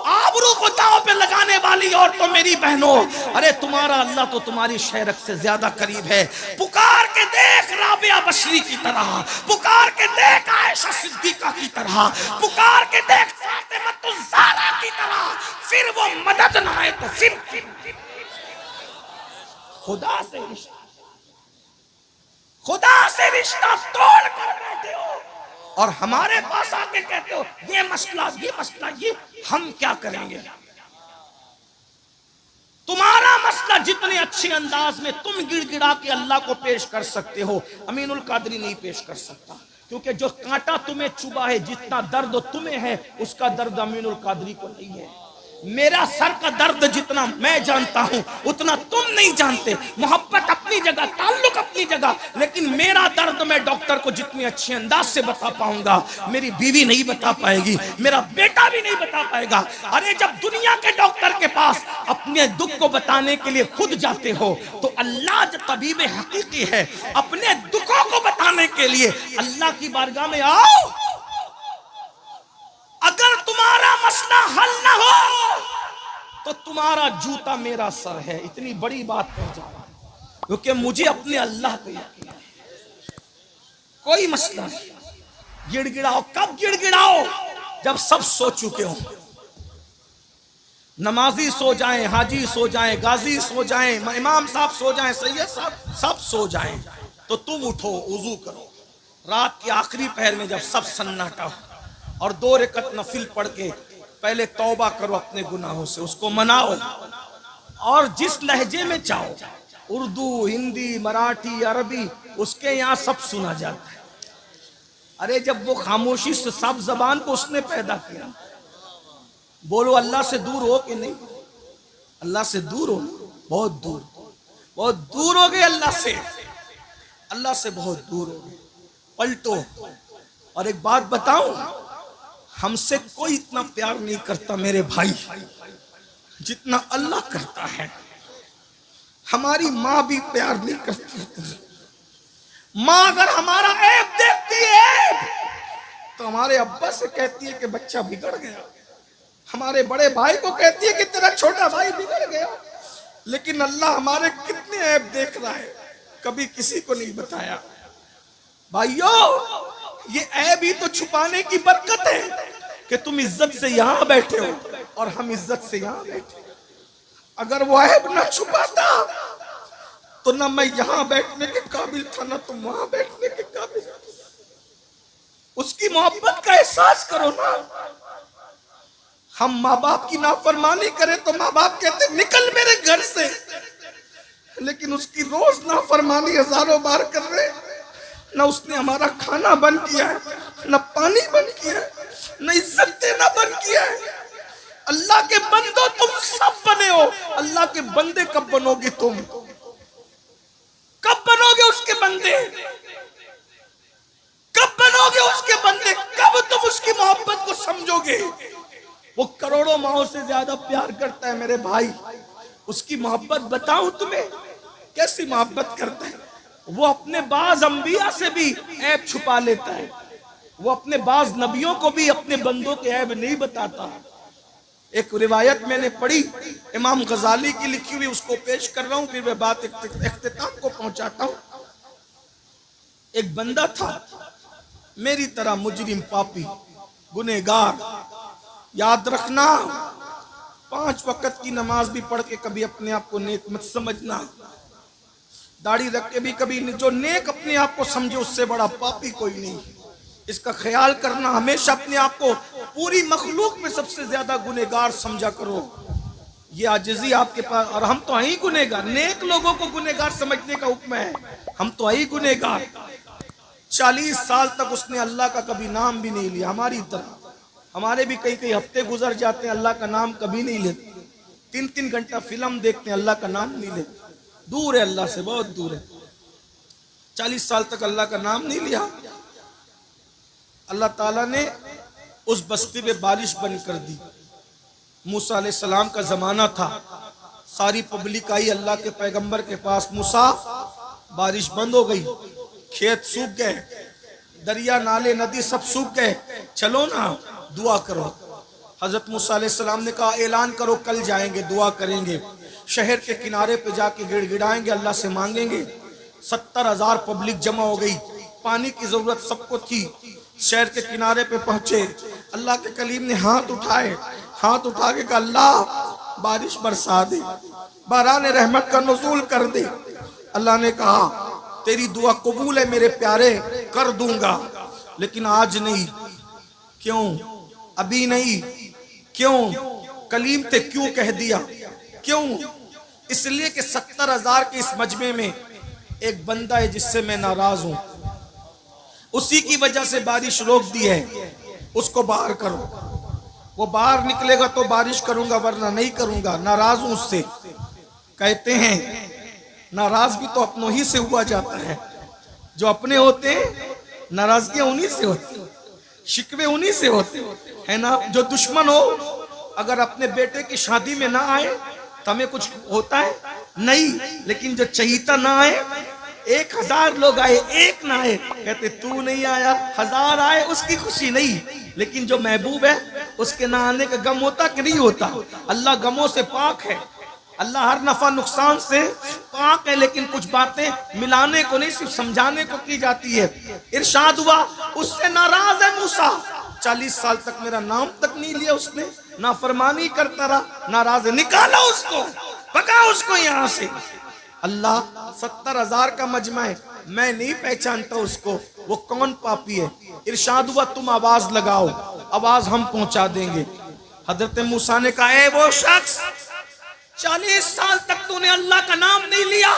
आबरू को दांव पे लगाने वाली औरतों, मेरी बहनों, अरे तुम्हारा अल्लाह तो तुम्हारी शहरत से ज्यादा करीब है। पुकार के देख राबिया बशरी की तरह, पुकार के देख आयशा सिद्दीका की तरह, पुकार के देख फातिमा ज़हरा की तरह, फिर वो मदद ना आए तो फिर खुदा से रिश्ता, खुदा से रिश्ता तोड़ कर बैठे हो और हमारे पास आके कहते हो ये मसला, ये मसला, ये हम क्या करेंगे? तुम्हारा मसला जितने अच्छे अंदाज में तुम गिड़गिड़ा के अल्लाह को पेश कर सकते हो, अमीनुल कादरी नहीं पेश कर सकता, क्योंकि जो कांटा तुम्हें चुभा है, जितना दर्द तुम्हें है, उसका दर्द अमीनुल कादरी को नहीं है। मेरा सर का दर्द जितना मैं जानता हूं उतना तुम नहीं जानते। मोहब्बत अपनी जगह, ताल्लुक अपनी जगह, लेकिन मेरा दर्द मैं डॉक्टर को जितने अच्छे अंदाज से बता पाऊंगा, मेरी बीवी नहीं बता पाएगी, मेरा बेटा भी नहीं बता पाएगा। अरे जब दुनिया के डॉक्टर के पास अपने दुख को बताने के लिए खुद जाते हो, तो अल्लाह जो तबीब हकीकी है, अपने दुखों को बताने के लिए अल्लाह की बारगाह में आओ। अगर तुम्हारा मसला हल ना हो तो तुम्हारा जूता मेरा सर है। इतनी बड़ी बात कह जा रहा हूं क्योंकि मुझे अपने अल्लाह पे यकीन है। कोई मसला नहीं, गिड़गिड़ाओ। कब गिड़गिड़ाओ? जब सब सो चुके हो, नमाजी सो जाएं, हाजी सो जाएं, गाजी सो जाएं, इमाम साहब सो जाएं, सैयद साहब सब सो जाएं, तो तुम उठो, वुजू करो। रात के आखिरी पहर में जब सब सन्नाटा हो और 2 रकत नफिल पढ़ के पहले तौबा करो अपने गुनाहों से, उसको मनाओ और जिस लहजे में चाहो, उर्दू, हिंदी, मराठी, अरबी, उसके यहाँ सब सुना जाता है। अरे जब वो खामोशी से सब जबान को उसने पैदा किया, बोलो अल्लाह से दूर हो कि नहीं? अल्लाह से दूर हो, बहुत दूर, बहुत दूर हो गए अल्लाह से, अल्लाह से बहुत दूर हो गए। पलटो। और एक बात बताऊं, हमसे कोई इतना प्यार नहीं करता मेरे भाई जितना अल्लाह करता है। हमारी माँ भी प्यार नहीं करती। माँ अगर हमारा ऐब देखती है तो हमारे अब्बा से कहती है कि बच्चा बिगड़ गया, हमारे बड़े भाई को कहती है कि तेरा छोटा भाई बिगड़ गया। लेकिन अल्लाह हमारे कितने ऐब देख रहा है, कभी किसी को नहीं बताया। भाइयों, ये ऐब ही तो छुपाने की बरकत है कि तुम इज्जत से यहां बैठे हो और हम इज्जत से यहां बैठे। अगर वो ऐब ना छुपाता तो ना मैं यहां बैठने के काबिल था, ना तुम वहां बैठने के काबिल। उसकी मोहब्बत का एहसास करो ना। हम माँ बाप की नाफरमानी करें तो माँ बाप कहते निकल मेरे घर से, लेकिन उसकी रोज नाफरमानी हजारों बार कर रहे। न उसने हमारा खाना बंद किया है, न पानी बंद किया है, न इज्जत देना बंद किया है। अल्लाह के बंदो तुम सब बने हो, अल्लाह के बंदे कब बनोगे तुम? कब बनोगे उसके बंदे? कब बनोगे उसके बंदे? कब तुम उसकी मोहब्बत को समझोगे? वो करोड़ों माओं से ज्यादा प्यार करता है मेरे भाई। उसकी मोहब्बत बताऊं तुम्हें कैसी मोहब्बत करता है। वो अपने बाज अंबिया से भी ऐब छुपा लेता है। वो अपने बाज नबियों को भी अपने बंदों के ऐब नहीं बताता। एक रिवायत मैंने पढ़ी इमाम गजाली की लिखी हुई, उसको पेश कर रहा हूं, फिर मैं बात इख्तिताम को पहुंचाता हूं। एक बंदा था मेरी तरह, मुजरिम, पापी, गुनहगार। याद रखना, 5 वक्त की नमाज भी पढ़ के कभी अपने आप को नेक मत समझना। दाढ़ी रख के भी कभी जो नेक अपने आप को समझे उससे बड़ा पापी कोई नहीं। इसका ख्याल करना। हमेशा अपने आप को पूरी मखलूक में सबसे ज्यादा गुनहगार समझा करो। ये आजिज़ी आपके पास। और हम तो आई गुनहगार, नेक लोगों को गुनहगार समझने का हुक्म है। हम तो आई गुनहगार। 40 साल तक उसने अल्लाह का कभी नाम भी नहीं लिया। हमारी तरह हमारे भी कई कई हफ्ते गुजर जाते हैं, अल्लाह का नाम कभी नहीं लेते। 3-3 घंटा फिल्म देखते हैं, अल्लाह का नाम नहीं लेते। दूर है अल्लाह से, बहुत दूर है। 40 साल तक अल्लाह का नाम नहीं लिया। अल्लाह ताला ने उस बस्ती में बारिश बंद कर दी। मूसा अलैहिस्सलाम का जमाना था। सारी पब्लिक आई अल्लाह के पैगंबर के पास। मूसा, बारिश बंद हो गई, खेत सूख गए, दरिया नाले नदी सब सूख गए, चलो ना दुआ करो। हजरत मूसा अलैहिस्सलाम ने कहा ऐलान करो, कल जाएंगे, दुआ करेंगे, शहर के किनारे पे जाके गिड़गिड़ाएंगे, अल्लाह से मांगेंगे। 70,000 पब्लिक जमा हो गई। पानी की जरूरत सबको थी। शहर के किनारे पे पहुंचे। अल्लाह के कलीम ने हाथ उठाए, हाथ उठा के कहा अल्लाह बारिश बरसा दे, बारान रहमत का नुज़ूल कर दे। अल्लाह ने कहा तेरी दुआ कबूल है मेरे प्यारे, कर दूंगा, लेकिन आज नहीं। क्यों? अभी नहीं। क्यों? कलीम थे, क्यों कह दिया? क्यों? इसलिए कि 70,000 के इस मजमे में एक बंदा है जिससे मैं नाराज हूं। उसी की वजह से बारिश रोक दी है, उसको बाहर करो। वो बाहर निकलेगा तो बारिश करूंगा, वरना नहीं करूंगा। नाराज हूं उससे। कहते हैं नाराज भी तो अपनों ही से हुआ जाता है। जो अपने होते हैं नाराजगियां उन्हीं से होती, शिकवे उन्हीं से होते है ना। जो दुश्मन हो अगर अपने बेटे की शादी में ना आए तो हमें कुछ होता है नहीं, लेकिन जो चहीता ना आए, 1000 लोग आए, एक ना आए, कहते तू नहीं आया। 1000 आए उसकी खुशी नहीं, लेकिन जो महबूब है उसके ना आने का गम होता कि नहीं होता। अल्लाह गमों से पाक है, अल्लाह हर नफा नुकसान से पाक है, लेकिन कुछ बातें मिलाने को नहीं, सिर्फ समझाने को की जाती है। इरशाद हुआ उससे नाराज है मूसा। 40 साल तक मेरा नाम तक नहीं लिया उसने, नाफरमानी करता रहा, नाराज है। निकालो उसको, भगा उसको यहाँ से। अल्लाह 70,000 का मजमा है, मैं नहीं पहचानता उसको, वो कौन पापी है। इरशाद हुआ तुम आवाज लगाओ, आवाज हम पहुंचा देंगे। हजरत मूसा ने कहा ए वो शख्स, 40 साल तक तूने अल्लाह का नाम नहीं लिया,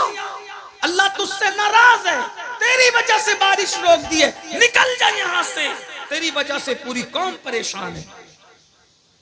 अल्लाह तुझसे नाराज है, तेरी वजह से बारिश रोक दी है, निकल जा यहाँ से, तेरी वजह से पूरी कौम परेशान है।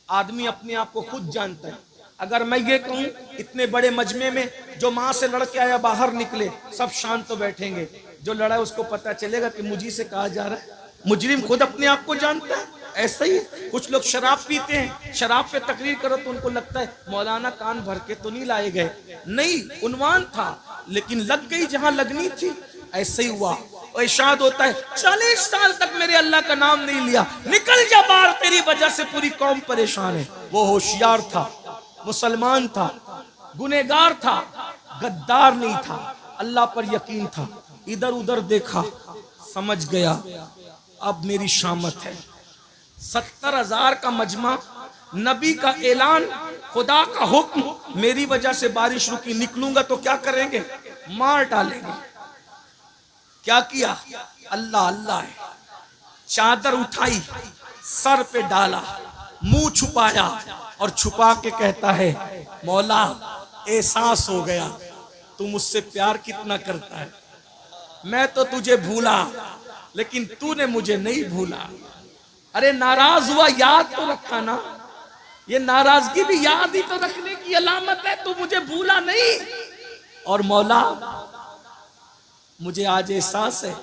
आदमी अपने आप को खुद जानता है। अगर मैं ये कहूं इतने बड़े मजमे में जो माँ से लड़के आया बाहर निकले, सब शांत तो बैठेंगे। जो लड़ा है उसको पता चलेगा कि मुझी से कहा जा रहा है। मुजरिम खुद अपने आप को जानता है। ऐसा ही कुछ लोग शराब पीते हैं, शराब पे तकरीर करो तो उनको लगता है मौलाना कान भर के तो नहीं लाए गए, नहीं, उन्वान था लेकिन लग गई जहां लगनी थी। ऐसे ही हुआ। और इरशाद होता है 40 साल तक मेरे अल्लाह का नाम नहीं लिया, निकल जा बाहर, तेरी वजह से पूरी कौम परेशान है। वो होशियार था, मुसलमान था, गुनहगार था, गद्दार नहीं था, अल्लाह पर यकीन था। इधर उधर देखा, समझ गया अब मेरी शामत है। 70,000 का मजमा, नबी का ऐलान, खुदा का हुक्म, मेरी वजह से बारिश रुकी, निकलूंगा तो क्या करेंगे? मार डालेंगे। क्या किया? अल्लाह अल्लाह है। चादर उठाई, सर पे डाला, मुंह छुपाया और छुपा के कहता है, मौला एहसास हो गया तू मुझसे प्यार कितना करता है। मैं तो तुझे भूला लेकिन तूने मुझे नहीं भूला। अरे नाराज हुआ, याद तो रखा ना, ये नाराजगी भी याद ही तो रखने की अलामत है। तू मुझे भूला नहीं। और मौला मुझे आज एहसास है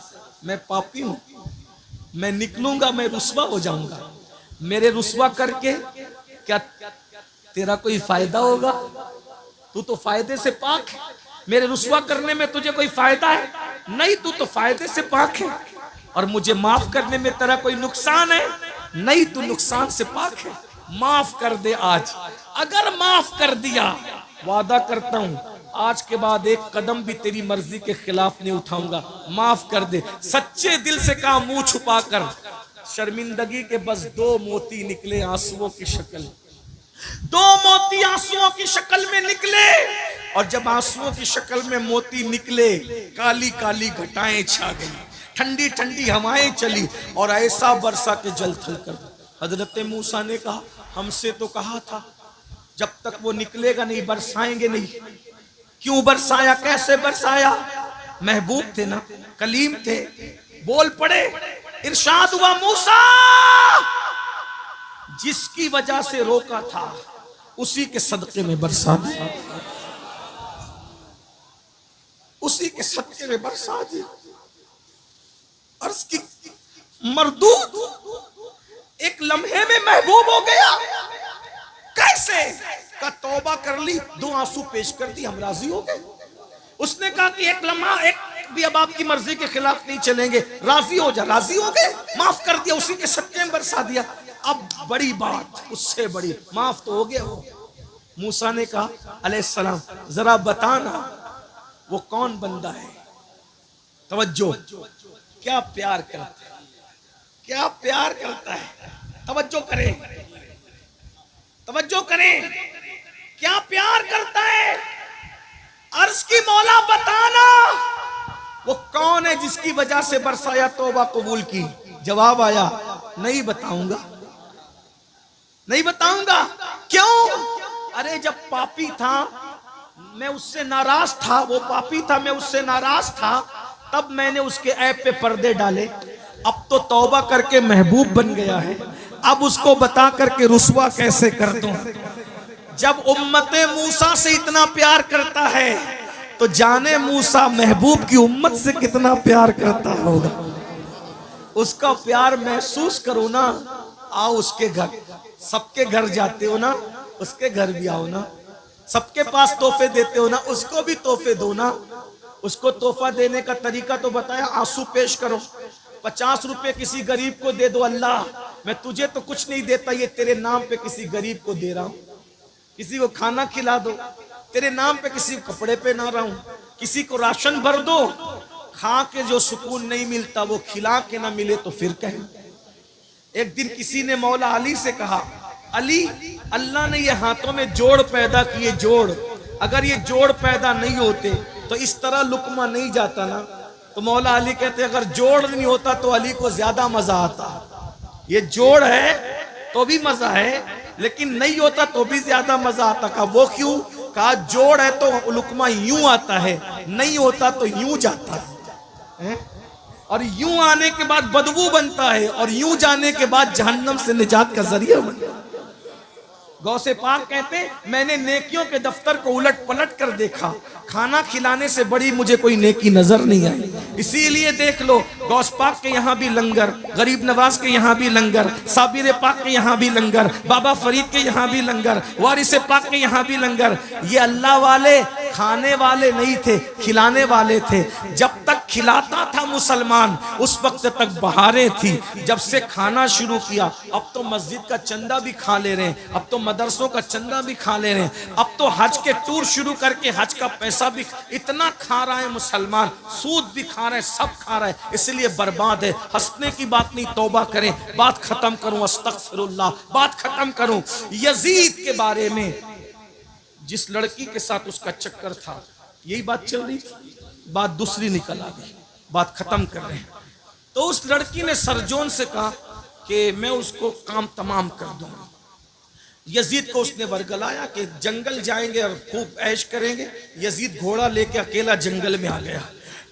मैं पापी हूं, मैं निकलूंगा, मैं रुस्वा हो जाऊंगा। मेरे रुस्वा करके क्या तेरा कोई फायदा होगा? तू तो फायदे से पाक है। मेरे रुस्वा करने में तुझे कोई फायदा है? नहीं, तू तो फायदे से पाक है। और मुझे माफ करने में तेरा कोई नुकसान है? नहीं, तू नुकसान से पाक है। माफ कर दे आज। अगर माफ कर दिया, वादा करता हूं आज के बाद एक कदम भी तेरी मर्जी के खिलाफ नहीं उठाऊंगा। माफ कर दे। सच्चे दिल से कहा, मुंह छुपाकर। शर्मिंदगी के बस 2 मोती निकले आंसुओं की शक्ल। 2 मोती आंसुओं की शक्ल में निकले। और जब आंसुओं की शक्ल में मोती निकले, काली काली घटाएं छा गई, ठंडी ठंडी हवाएं चली और ऐसा बरसा के जल थल कर। हजरत मूसा ने कहा, हमसे तो कहा था जब तक वो निकलेगा नहीं बरसाएंगे नहीं। क्यों बरसाया? कैसे बरसाया? महबूब थे ना, कलीम थे, बोल पड़े। इरशाद हुआ, मूसा जिसकी वजह से रोका था उसी के सदके में बरसा दिया, उसी के सदके में बरसा दिया। अर्ज की मरदूद एक लम्हे में महबूब हो गया। कैसे? का तौबा कर ली, 2 आंसू पेश कर दी, हम राजी हो गए। उसने कहा कि एक लम्हा, एक भी अब आपकी मर्जी के खिलाफ नहीं चलेंगे, राजी हो जा। राजी हो गए, माफ कर दिया, उसी के सदके में बरसा दिया। अब बड़ी बात, उससे बड़ी, माफ तो हो गया हो। मूसा ने कहा, अलैहिस्सलाम जरा बताना वो कौन बंदा है? तवज्जो, क्या प्यार करता है, क्या प्यार करता है। तवज्जो करें, तवज्जो करें, क्या प्यार करता है। अर्ज की, मौला बताना वो कौन है जिसकी वजह से बरसाया, तौबा कबूल की। जवाब आया, नहीं बताऊंगा, नहीं बताऊंगा। क्यों? अरे जब पापी था मैं उससे नाराज था, वो पापी था मैं उससे नाराज था, तब मैंने उसके ऐब पे पर्दे डाले। अब तो तौबा करके महबूब बन गया है, अब उसको बता करके रुस्वा कैसे कर दूं। जब उम्मते मूसा से इतना प्यार करता है तो जाने मूसा महबूब की उम्मत से कितना प्यार करता होगा। उसका प्यार महसूस करो ना। आओ उसके घर, सबके घर जाते हो ना, उसके घर भी आओ ना। सबके पास तोहफे देते हो ना, उसको भी तोहफे दो ना। उसको तोहफा देने का तरीका तो बताया, आंसू पेश करो। 50 रुपए किसी गरीब को दे दो, अल्लाह मैं तुझे तो कुछ नहीं देता, ये तेरे नाम पे किसी गरीब को दे रहा हूं। किसी को खाना खिला दो, तेरे नाम पे किसी को कपड़े पहना रहा हूं। किसी को राशन भर दो, खा के जो सुकून नहीं मिलता वो खिला के ना मिले तो फिर कहें। एक दिन किसी ने मौला अली से कहा, अली अल्लाह ने ये हाथों में जोड़ पैदा किए, जोड़, अगर ये जोड़ पैदा नहीं होते तो इस तरह लुकमा नहीं जाता ना। तो मौला अली कहते अगर जोड़ नहीं होता तो अली को ज्यादा मजा आता। ये जोड़ है तो भी मजा है, लेकिन नहीं होता तो भी ज्यादा मजा आता। कहा वो क्यों? कहा जोड़ है तो लुकमा यूं आता है, नहीं होता तो यूं जाता है, और यूं आने के बाद बदबू बनता है, और यूं जाने के बाद जहन्नम से निजात का जरिया बनता है। गौसे पाक कहते मैंने नेकियों के दफ्तर को उलट पलट कर देखा, खाना खिलाने से बड़ी मुझे कोई नेकी नजर नहीं आई। इसीलिए देख लो, गौस पाक के यहाँ भी लंगर, गरीब नवाज के यहाँ भी लंगर, साबिर पाक के यहाँ भी लंगर, बाबा फरीद के यहाँ भी लंगर, वारिस पाक के यहाँ भी लंगर। ये अल्लाह वाले खाने वाले नहीं थे, खिलाने वाले थे। जब तक खिलाता था मुसलमान उस वक्त तक बहारें थी। जब से खाना शुरू किया, अब तो मस्जिद का चंदा भी खा ले रहे हैं, अब तो मदरसों का चंदा भी खा ले रहे हैं, अब तो हज के टूर शुरू करके हज का पैसा भी इतना खा रहा है मुसलमान, सूद भी खा रहे हैं, सब खा रहा है। इसलिए बर्बाद है। हंसने की बात नहीं, तौबा करें। बात खत्म करूं, अस्तगफिरुल्लाह, बात खत्म करूं। यजीद के बारे में, जिस लड़की के साथ उसका चक्कर था, यही बात चल रही थी, बात दूसरी निकल आ गई, बात खत्म कर रहे हैं। तो उस लड़की ने सरजोन से कहा कि मैं उसको काम तमाम कर दूंगा। यजीद को उसने वर्गलाया कि जंगल जाएंगे और खूब ऐश करेंगे। यजीद घोड़ा लेके अकेला जंगल में आ गया,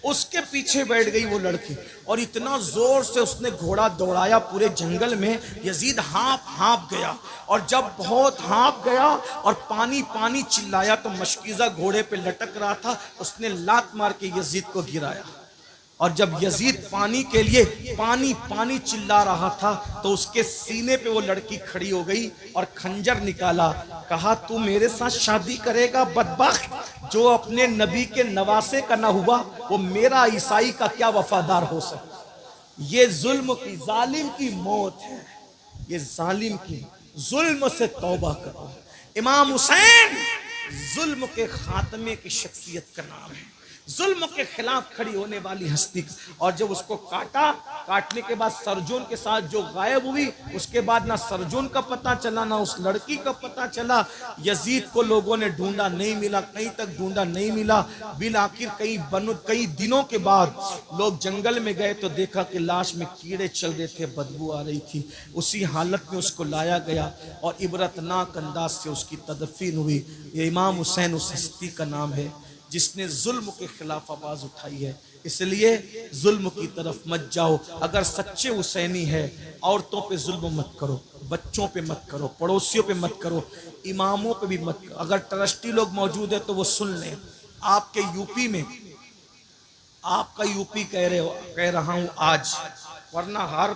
उसके पीछे बैठ गई वो लड़की और इतना जोर से उसने घोड़ा दौड़ाया पूरे जंगल में, यजीद हाँप गया। और जब बहुत हाँप गया और पानी पानी चिल्लाया तो मशकीज़ा घोड़े पे लटक रहा था, उसने लात मार के यजीद को गिराया। और जब यजीद पानी के लिए पानी पानी चिल्ला रहा था तो उसके सीने पे वो लड़की खड़ी हो गई और खंजर निकाला, कहा तू मेरे साथ शादी करेगा बदबख्त, जो अपने नबी के नवासे का ना हुआ वो मेरा ईसाई का क्या वफादार हो सकता। ये जुल्म की जालिम की मौत है, ये जालिम की, जुल्म से तौबा करो। इमाम हुसैन जुल्म के खात्मे की शख्सियत का नाम है, जुल्म के खिलाफ खड़ी होने वाली हस्ती। और जब उसको काटा, काटने के बाद सरजून के साथ जो गायब हुई, उसके बाद ना सरजून का पता चला ना उस लड़की का पता चला। यजीद को लोगों ने ढूंढा, नहीं मिला, कहीं तक ढूंढा, नहीं मिला। बिल आखिर कई दिनों के बाद लोग जंगल में गए तो देखा कि लाश में कीड़े चल रहे थे, बदबू आ रही थी। उसी हालत में उसको लाया गया और इबरतनाक अंदाज से उसकी तदफीन हुई। ये इमाम हुसैन उस हस्ती का नाम है जिसने जुल्म के खिलाफ आवाज उठाई है। इसलिए जुल्म की तरफ मत जाओ। अगर सच्चे हुसैनी है, औरतों पे जुल्म मत करो, बच्चों पे मत करो, पड़ोसियों पे मत करो, इमामों पे भी मत करो। अगर ट्रस्टी लोग मौजूद है तो वो सुन लें। आपके यूपी में, आपका यूपी कह रहा हूं आज, वरना हर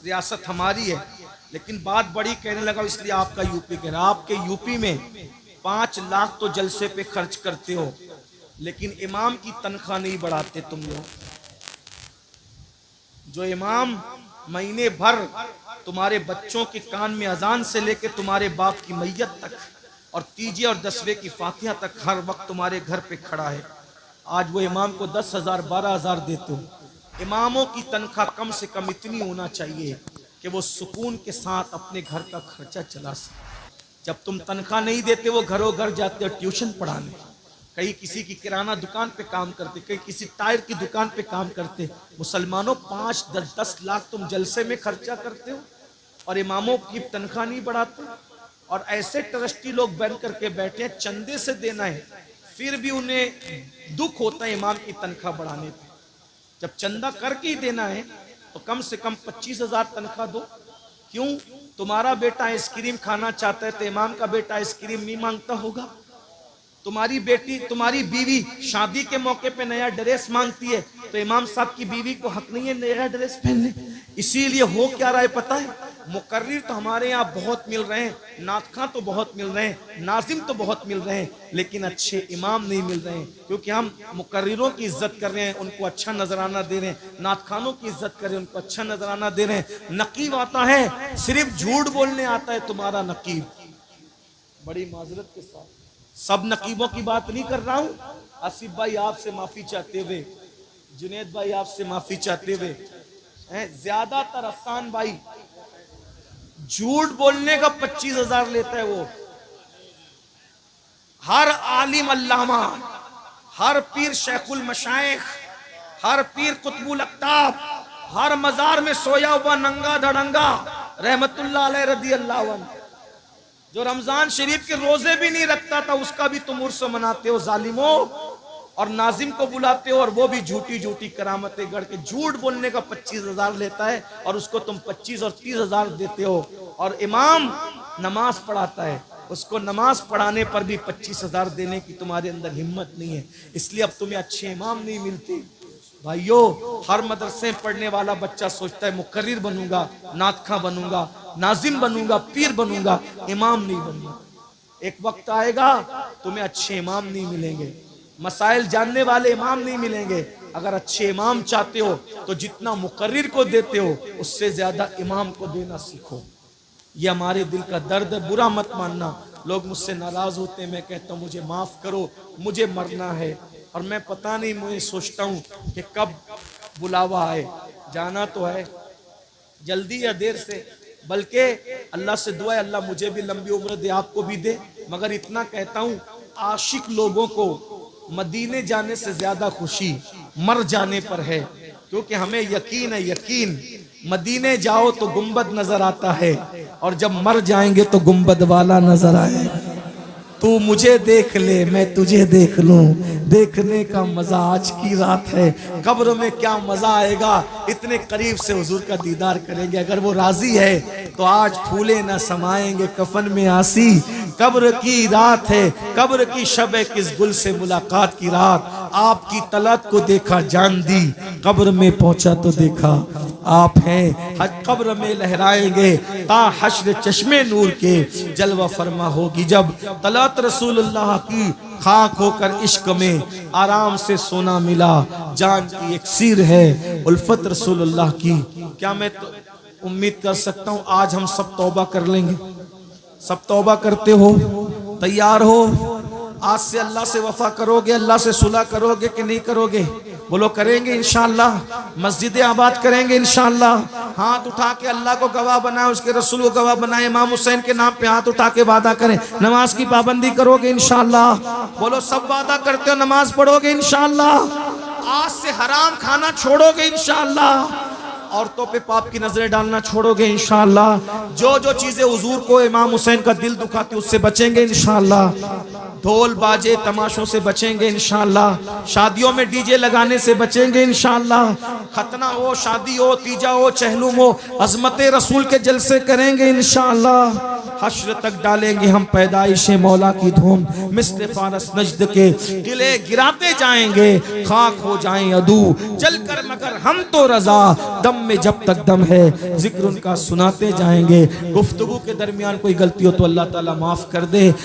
रियासत हमारी है, लेकिन बात बड़ी कहने लगा इसलिए आपका यूपी कह रहा। आपके यूपी में 5 लाख तो जलसे पे खर्च करते हो, लेकिन इमाम की तनख्वाह नहीं बढ़ाते तुम लोग। जो इमाम महीने भर तुम्हारे बच्चों के कान में अजान से लेके तुम्हारे बाप की मैयत तक और तीजे और 10वें की फातिहा तक हर वक्त तुम्हारे घर पे खड़ा है, आज वो इमाम को 10,000 12,000 देते हो। इमामों की तनख्वाह कम से कम इतनी होना चाहिए कि वो सुकून के साथ अपने घर का खर्चा चला सके। जब तुम तनख्वाह नहीं देते, वो घरों घर जाते हो ट्यूशन पढ़ाने, कहीं किसी की किराना दुकान पे काम करते, कहीं किसी टायर की दुकान पे काम करते। मुसलमानों 5-10 लाख तुम जलसे में खर्चा करते हो और इमामों की तनख्वाह नहीं बढ़ाते। और ऐसे ट्रस्टी लोग बन करके बैठे हैं, चंदे से देना है, फिर भी उन्हें दुख होता है इमाम की तनख्वाह बढ़ाने पे। जब चंदा करके ही देना है तो कम से कम 25,000 तनख्वाह दो। क्यों? तुम्हारा बेटा आइसक्रीम खाना चाहता है तो इमाम का बेटा आइसक्रीम नहीं मांगता होगा? तुम्हारी बेटी, तुम्हारी बीवी शादी के मौके पे नया ड्रेस मांगती है तो इमाम साहब की बीवी को हक नहीं है नया ड्रेस पहनने? इसीलिए हो क्या रहा है पता है? मुकर्रिर तो हमारे यहाँ बहुत मिल रहे हैं, नातखां तो बहुत मिल रहे हैं, नाजिम तो बहुत मिल रहे हैं, लेकिन अच्छे इमाम नहीं मिल रहे हैं। क्योंकि हम मुकर्रिरों की इज्जत कर रहे हैं, उनको अच्छा नजराना दे रहे हैं, नातखानों की इज्जत कर रहे हैं, उनको अच्छा नजराना दे रहे हैं। नकीब आता है, सिर्फ झूठ बोलने आता है तुम्हारा नकीब। बड़ी माजरत के साथ सब नकीबों की बात नहीं कर रहा हूं। आसिफ भाई आपसे माफी चाहते हुए, जुनेद भाई आपसे माफी चाहते हुए, ज्यादातर अफसान भाई झूठ बोलने का 25,000 लेता है वो। हर आलिम अल्लामा, हर पीर शेखुल मशाइख, हर पीर कुतुबुल अक्ताब, हर मजार में सोया हुआ नंगा धड़ंगा रहमतुल्लाह अलैह रदी अल्लाह अन्हु, जो रमजान शरीफ के रोजे भी नहीं रखता था, उसका भी तुम उर्स मनाते हो जालिमों। और नाजिम को बुलाते हो और वो भी झूठी झूठी करामतें गढ़ के झूठ बोलने का 25,000 लेता है और उसको तुम 25 और 30,000 देते हो। और इमाम नमाज पढ़ाता है, उसको नमाज पढ़ाने पर भी 25,000 देने की तुम्हारे अंदर हिम्मत नहीं है। इसलिए अब तुम्हें अच्छे इमाम नहीं मिलते। भाइयों, हर मदरसे पढ़ने वाला बच्चा सोचता है मुकर्रिर बनूंगा, नातखा बनूंगा, नाजिम बनूंगा, पीर बनूंगा, इमाम नहीं बनूंगा। एक वक्त आएगा तुम्हें अच्छे इमाम नहीं मिलेंगे, मसाइल जानने वाले इमाम नहीं मिलेंगे। अगर अच्छे इमाम चाहते हो तो जितना मुकर्रिर को देते हो उससे ज्यादा इमाम को देना सीखो। ये हमारे दिल का दर्द है, बुरा मत मानना। लोग मुझसे नाराज होते हैं, मैं कहता हूँ मुझे माफ करो, मुझे मरना है और मैं पता नहीं, मुझे सोचता हूँ कि कब बुलावा आए। जाना तो है जल्दी या देर से, बल्कि अल्लाह से दुआ है अल्लाह मुझे भी लंबी उम्र दे, आपको भी दे। मगर इतना कहता हूँ, आशिक लोगों को मदीने जाने से ज्यादा खुशी मर जाने पर है। क्योंकि हमें यकीन है, यकीन, मदीने जाओ तो गुंबद नजर आता है, और जब मर जाएंगे तो गुंबद वाला नजर आएगा। तू मुझे देख ले, मैं तुझे देख लूं, देखने का मजा आज की रात है। कब्र में क्या मजा आएगा, इतने करीब से हुजूर का दीदार करेंगे। अगर वो राजी है तो आज फूले न समाएंगे कफन में आसी। कब्र की रात है, कब्र की शब है, किस गुल से मुलाकात की रात। आपकी तलत को देखा जान दी, कब्र में पहुंचा तो देखा आप हैं। हज कब्र में लहराएंगे ता हश्र चश्मे नूर के जलवा फरमा होगी। जब तलत रसूलुल्लाह की खाक होकर इश्क में आराम से सोना मिला, जान की एक सिर है उल्फत रसूलुल्लाह की। क्या मैं तो उम्मीद कर सकता हूँ आज हम सब तौबा कर लेंगे? सब तौबा करते हो? तैयार हो? आज से अल्लाह से वफा करोगे, अल्लाह से सुलह करोगे कि नहीं करोगे? बोलो करेंगे इंशाअल्लाह। मस्जिदें आबाद करेंगे इंशाअल्लाह। हाथ उठा के अल्लाह को गवाह बनाए, उसके रसूल को गवाह बनाए, इमाम हुसैन के नाम पे हाथ उठा के वादा करें। नमाज की पाबंदी करोगे इंशाअल्लाह? बोलो सब वादा करते हो नमाज पढ़ोगे इंशाअल्लाह? आज से हराम खाना छोड़ोगे इंशाअल्लाह? औरतों पे पाप की नजरें डालना छोड़ोगे इंशाअल्लाह? जो जो चीजें हुजूर को इमाम हुसैन का दिल दुखाती उससे बचेंगे इंशाअल्लाह? ढोल बाजे तमाशों से बचेंगे इंशाअल्लाह? शादियों में डीजे लगाने से बचेंगे इंशाअल्लाह? खतना हो, शादी हो, तीजा हो, चहलुम हो, अजमत रसूल के जलसे करेंगे इंशाअल्लाह? हश्र तक डालेंगे हम पैदाइश मौला की धूम, मिस्ल फारस नजद के किले गिराते जाएंगे, खाक हो जाएं अदू चल कर मगर हम तो रजा, दम में जब तक दम है जिक्र उनका सुनाते जाएंगे। गुफ्तगू के दरमियान कोई गलती हो तो अल्लाह ताला माफ कर दे।